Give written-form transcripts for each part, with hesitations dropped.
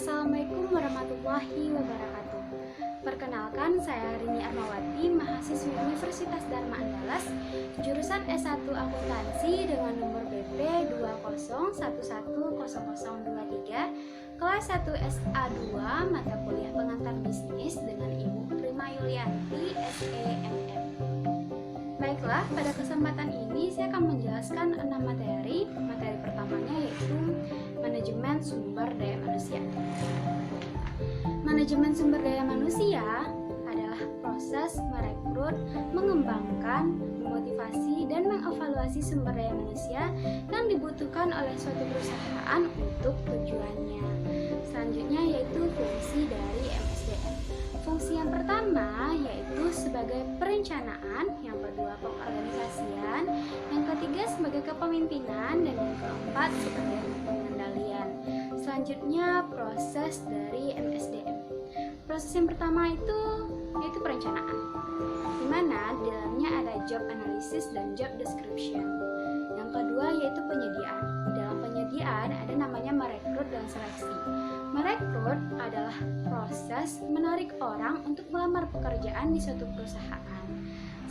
Assalamualaikum warahmatullahi wabarakatuh. Perkenalkan, saya Rini Armawati, mahasiswi Universitas Dharma Andalas, jurusan S1 Akuntansi dengan nomor BP 2011100023, kelas 1 SA2, mata kuliah pengantar bisnis dengan Ibu Prima Yulianti, SEMM. Baiklah, pada kesempatan ini saya akan menjelaskan 6 materi. Materi pertamanya yaitu manajemen sumber daya manusia. Manajemen sumber daya manusia adalah proses merekrut, mengembangkan, memotivasi, dan mengevaluasi sumber daya manusia yang dibutuhkan oleh suatu perusahaan untuk tujuannya. Selanjutnya yaitu fungsi dari MSDM. Fungsi yang pertama yaitu sebagai perencanaan, yang kedua pengorganisasian, yang ketiga sebagai kepemimpinan, dan yang keempat sebagai pengendalian. Selanjutnya proses dari MSDM. Proses yang pertama yaitu perencanaan, di mana di dalamnya ada job analysis dan job description. Yang kedua yaitu penyediaan. Di dalam penyediaan ada namanya merekrut dan seleksi. Merekrut adalah proses menarik orang untuk melamar pekerjaan di suatu perusahaan.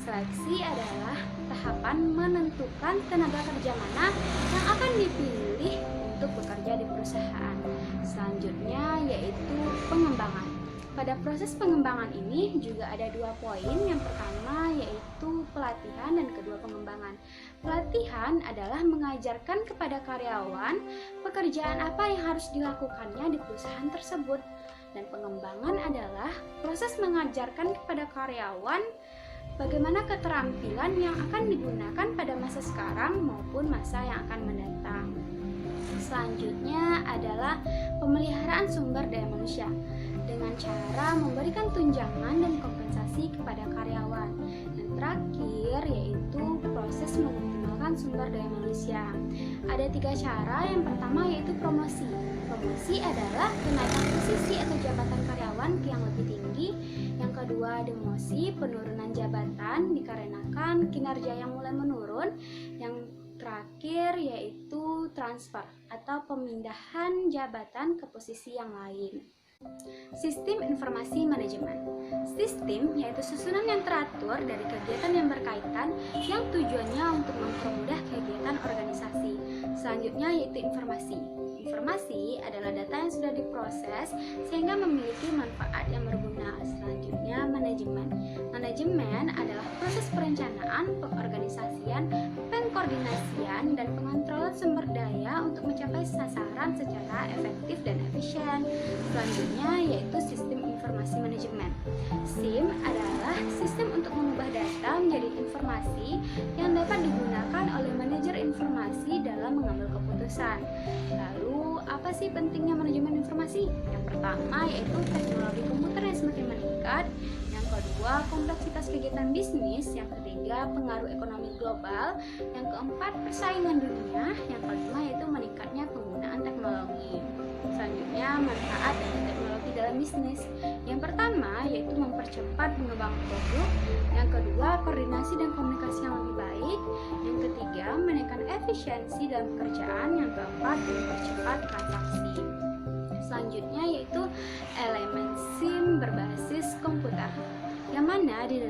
Seleksi adalah tahapan menentukan tenaga kerja mana yang akan dipilih untuk bekerja di perusahaan. Selanjutnya yaitu pengembangan. Pada proses pengembangan ini juga ada 2 poin. Yang pertama yaitu pelatihan dan kedua pengembangan. Pelatihan adalah mengajarkan kepada karyawan pekerjaan apa yang harus dilakukannya di perusahaan tersebut. Dan pengembangan adalah proses mengajarkan kepada karyawan bagaimana keterampilan yang akan digunakan pada masa sekarang maupun masa yang akan mendatang. Selanjutnya adalah pemeliharaan sumber daya manusia dengan cara memberikan tunjangan dan kompensasi kepada karyawan. Dan terakhir yaitu proses mengoptimalkan sumber daya manusia. Ada 3 cara. Yang pertama yaitu promosi. Promosi adalah kenaikan posisi atau jabatan karyawan yang lebih tinggi. Yang kedua demosi, penurunan jabatan dikarenakan kinerja yang mulai menurun. Yang terakhir yaitu transfer atau pemindahan jabatan ke posisi yang lain. Sistem informasi manajemen. Sistem yaitu susunan yang teratur dari kegiatan yang berkaitan yang tujuannya untuk mempermudah kegiatan organisasi. Selanjutnya yaitu informasi. Informasi adalah data yang sudah diproses sehingga memiliki manfaat yang berguna. Selanjutnya manajemen. Manajemen adalah proses perencanaan, pengorganisasian, pengkoordinasian, dan pengontrolan sumber daya untuk mencapai sasaran secara efektif dan efisien. Selanjutnya yaitu sistem informasi manajemen. SIM adalah sistem untuk mengubah data menjadi informasi yang dapat digunakan oleh manajer informasi dalam mengambil keputusan. Lalu, apa sih pentingnya manajemen informasi? Yang pertama yaitu teknologi komputer yang semakin meningkat. Yang kedua, kompleksitas kegiatan bisnis. Yang ketiga, pengaruh ekonomi global. Yang keempat, persaingan dunia. Yang kelima yaitu meningkatnya penggunaan teknologi. Selanjutnya, manfaat dari teknologi dalam bisnis. Yang pertama yaitu mempercepat pengembangan produk. Yang kedua, koordinasi dan komunikasi yang lebih baik. Yang ketiga, menaikkan efisiensi dalam pekerjaan. Yang keempat, mempercepat transaksi. Selanjutnya yaitu elemen SIM berbasis komputer, yang mana di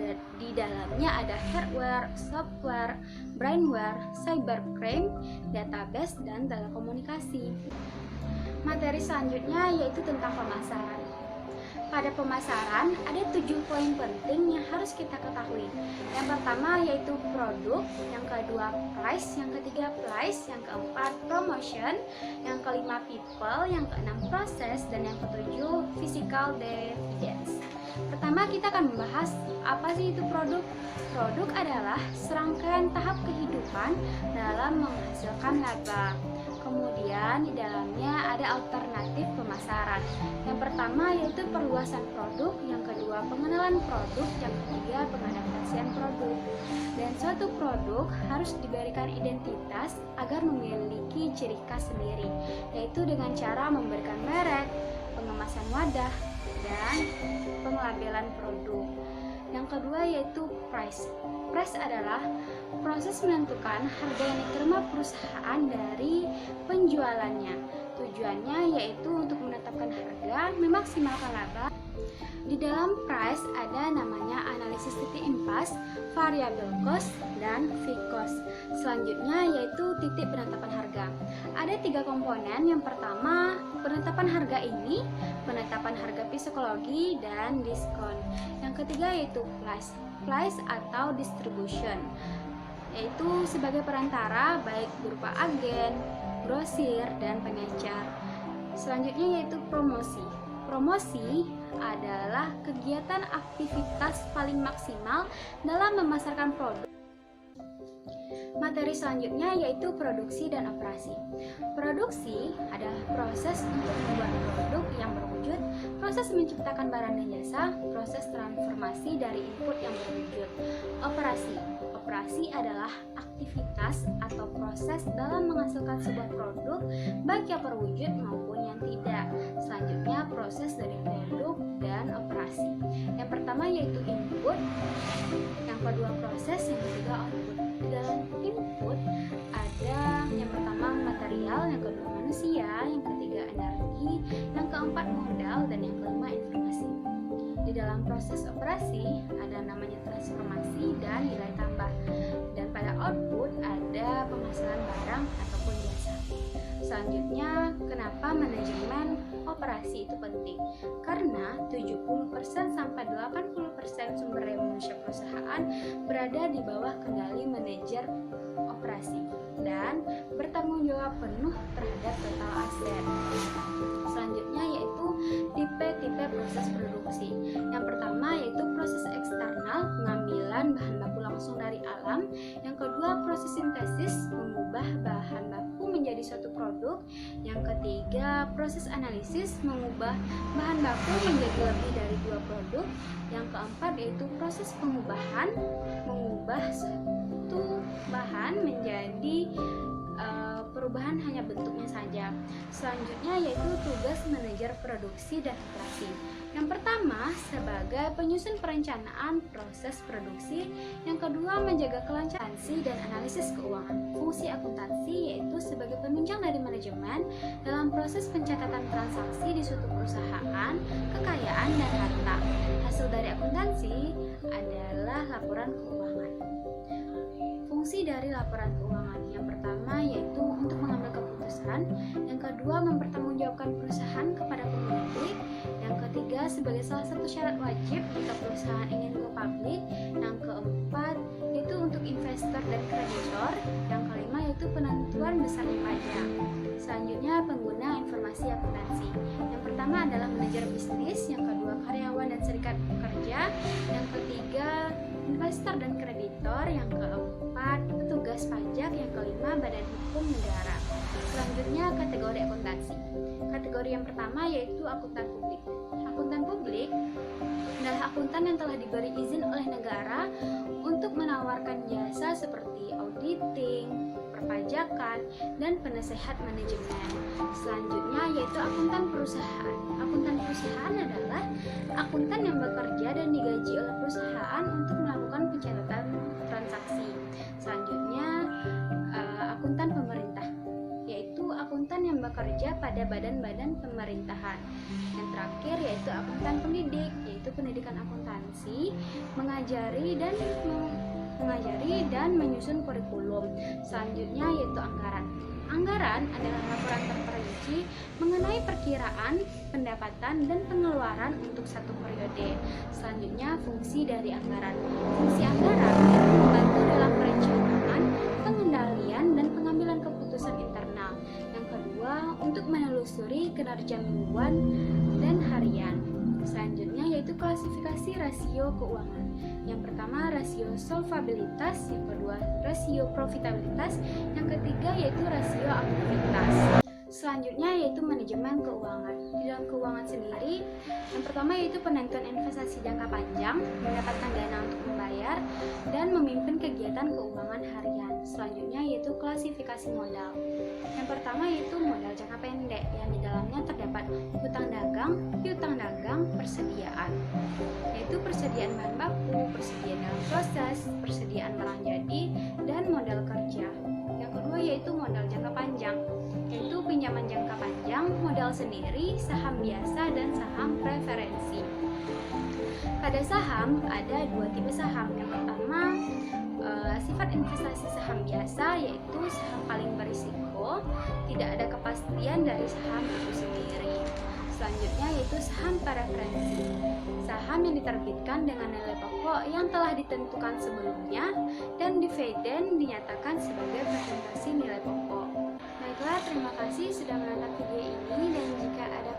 dalamnya ada hardware, software, brainware, cybercrime, database, dan telekomunikasi. Materi selanjutnya yaitu tentang pemasaran. Pada pemasaran ada 7 poin penting yang harus kita ketahui. Yang pertama yaitu produk, yang kedua price, yang ketiga place, yang keempat promotion, yang kelima people, yang keenam proses, dan yang ketujuh physical dividends. Pertama kita akan membahas apa sih itu produk. Produk adalah serangkaian tahap kehidupan dalam menghasilkan laba. Kemudian di dalamnya ada alternatif pemasaran. Yang pertama yaitu perluasan produk, yang kedua pengenalan produk, yang ketiga pengadaptasian produk. Dan suatu produk harus diberikan identitas agar memiliki ciri khas sendiri, yaitu dengan cara memberikan merek, pengemasan wadah, dan penglabelan produk. Yang kedua yaitu price. Price adalah proses menentukan harga yang diterima perusahaan dari penjualannya. Tujuannya yaitu untuk menetapkan harga, memaksimalkan laba. Di dalam price ada namanya analisis titik impas, variable cost, dan fixed cost. Selanjutnya yaitu titik penetapan harga. Ada 3 komponen. Yang pertama, penetapan harga ini, penetapan harga psikologi, dan diskon. Yang ketiga yaitu price atau distribution, yaitu sebagai perantara baik berupa agen, grosir, dan pengecer. Selanjutnya yaitu promosi. Promosi adalah kegiatan aktivitas paling maksimal dalam memasarkan produk. Materi selanjutnya yaitu produksi dan operasi. Produksi adalah proses untuk membuat produk yang berwujud, proses menciptakan barang dan jasa, proses transformasi dari input yang berwujud. Operasi adalah aktivitas atau proses dalam menghasilkan sebuah produk, baik yang berwujud maupun yang tidak. Selanjutnya proses dari produk dan operasi. Yang pertama yaitu input, yang kedua proses, yang ketiga output. Di dalam input ada yang pertama material, yang kedua manusia, yang ketiga energi, yang keempat modal, dan yang kelima informasi. Di dalam proses operasi ada namanya transformasi dan nilai tambah. Dan pada output ada pemasaran barang ataupun jasa. Selanjutnya, kenapa manajemen operasi itu penting? Karena 70% sampai 80% sumber daya manusia perusahaan berada di bawah kendali manajer operasi dan bertanggung jawab penuh terhadap total aset. Selanjutnya yaitu tipe-tipe proses produksi. Yang pertama yaitu proses eksternal, pengambilan bahan baku langsung dari alam. Yang kedua proses sintesis, mengubah bahan baku menjadi suatu produk. Yang ketiga proses analisis, mengubah bahan baku menjadi lebih dari 2 produk. Yang keempat yaitu proses pengubahan, mengubah suatu bahan menjadi perubahan hanya bentuknya saja. Selanjutnya yaitu tugas manajer produksi dan operasi. Yang pertama sebagai penyusun perencanaan proses produksi. Yang kedua menjaga kelancaran dan analisis keuangan. Fungsi akuntansi yaitu sebagai penunjang dari manajemen dalam proses pencatatan transaksi di suatu perusahaan, kekayaan, dan harta. Hasil dari akuntansi adalah laporan keuangan. Fungsi dari laporan keuangan yang pertama yaitu untuk mengambil keputusan, yang kedua mempertanggungjawabkan perusahaan kepada pemilik, yang ketiga sebagai salah satu syarat wajib jika perusahaan ingin go public, yang keempat yaitu untuk investor dan kreditor, yang kelima yaitu penentuan besarnya pajak. Selanjutnya pengguna informasi akuntansi. Yang pertama adalah manajer bisnis, yang kedua karyawan dan serikat pekerja, yang ketiga investor dan kreditor, yang keempat petugas pajak, yang kelima badan hukum negara. Selanjutnya kategori akuntansi. Kategori yang pertama yaitu akuntan publik. Akuntan publik adalah akuntan yang telah diberi izin oleh negara untuk menawarkan jasa seperti auditing, perpajakan, dan penasehat manajemen. Selanjutnya yaitu akuntan perusahaan. Akuntan perusahaan adalah akuntan yang bekerja dan digaji oleh perusahaan untuk melakukan pencatatan transaksi. Selanjutnya akuntan pemerintah, yaitu akuntan yang bekerja pada badan-badan pemerintahan. Yang terakhir yaitu akuntan pendidik, yaitu pendidikan akuntansi, mengajari dan menyusun kurikulum. Selanjutnya yaitu anggaran. Anggaran adalah laporan terperinci mengenai perkiraan, pendapatan, dan pengeluaran untuk satu periode. Selanjutnya fungsi dari anggaran. Fungsi anggaran yaitu membantu dalam perencanaan, pengendalian, dan pengambilan keputusan internal. Yang kedua, untuk menelusuri kinerja mingguan dan harian. Selanjutnya yaitu klasifikasi rasio keuangan. Yang pertama rasio solvabilitas, yang kedua rasio profitabilitas, yang ketiga yaitu rasio aktivitas. Selanjutnya yaitu manajemen keuangan. Di dalam keuangan sendiri, yang pertama yaitu penentuan investasi jangka panjang, mendapatkan dana untuk membayar, dan memimpin kegiatan keuangan harian. Selanjutnya yaitu klasifikasi modal. Yang pertama yaitu modal jangka pendek, yang di dalamnya terdapat hutang dagang, piutang dagang, persediaan. Yaitu persediaan persediaan bahan baku, persediaan dalam proses, persediaan barang jadi, dan modal kerja. Yang kedua yaitu modal jangka panjang, yaitu pinjaman jangka panjang, modal sendiri, saham biasa, dan saham preferensi. Pada saham ada dua tipe saham. Yang pertama sifat investasi saham biasa, yaitu saham paling berisiko, tidak ada kepastian dari saham itu sendiri. Selanjutnya yaitu saham preferensi, saham yang diterbitkan dengan nilai pokok yang telah ditentukan sebelumnya dan dividen dinyatakan sebagai presentasi nilai pokok. Baiklah, terima kasih sudah menonton video ini, dan jika ada